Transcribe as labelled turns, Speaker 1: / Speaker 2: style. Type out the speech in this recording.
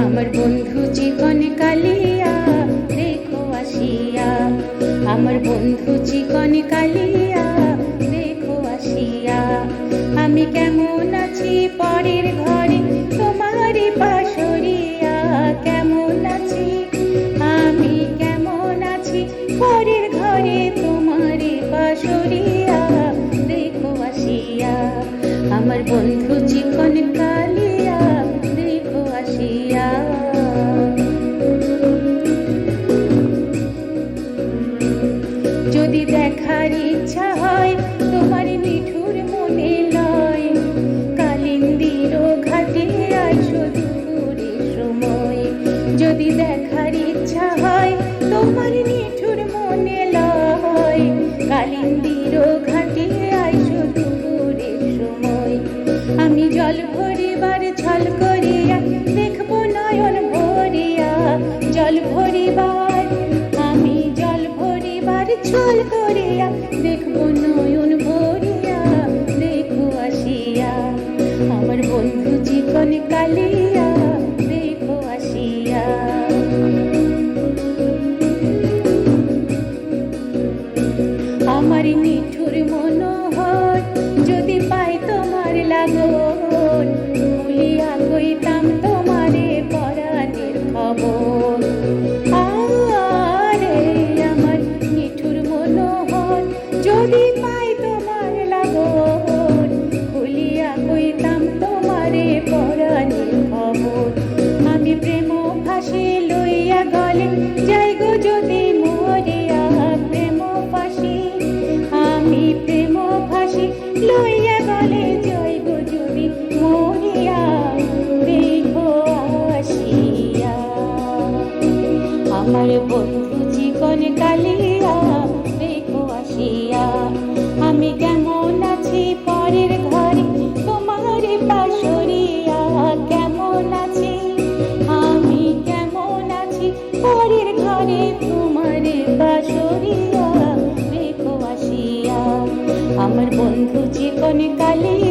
Speaker 1: আমার বন্ধু চিকন কালিয়া দেখো আসিয়া, আমার বন্ধু চিকন কালিয়া দেখো আসিয়া। আমি কেমন আছি পরের ঘরে তোমারই পাশরিয়া, কেমন আছি আমি কেমন আছি পরের ঘরে তোমারই পাশরিয়া দেখো আসিয়া। আমার বন্ধু চিকন কালিয়া দেখো আসিয়া। যদি দেখার ইচ্ছা হয় তোমার মিঠুর মনে লয়, কালিন্দির ঘাটে আইসো দুপুরের সময়। যদি দেখার ইচ্ছা হয় তোমার মিঠুর মনে লয়, কালিন্দির ঘাটে আইসো দুপুরের সময়। আমি জল ভরিবার ছল করিয়া দেখবো নয়ন ভরিয়া, জল ভরিবার আমি জল ভরিবার ছল করিয়া দেখবো নয়ন ভরিয়া দেখো আসিয়া। আমার বন্ধু চিকন কালিয়া দেখো আসিয়া। আমার মিঠুর মনোহর যদি পাই তোমার লাগন, ভুলিয়া কইতাম তোমারে পরাণের খবর। আরে আমার মিঠুর মনোহর যদি পাই তোমার লাগন, ভুলিয়া কইতাম তোমারে পরাণের খবর। আমি প্রেম ফাঁসি লইয়া গলে যাই গো যদি মরিয়া, প্রেম ফাঁসি আমি প্রেম ফাঁসি লইয়া গলে যাই গো যদি মরিয়া দেখো আসিয়া। আমার বন্ধু চিকন কালিয়া দেখো আসিয়া। আমি কেমন আছি পরের ঘরে তোমার পাশরিয়া, কেমন আছি আমি কেমন আছি পরের ঘরে তোমার পাশরিয়া দেখো আসিয়া। আমার বন্ধু চিকন কালিয়া।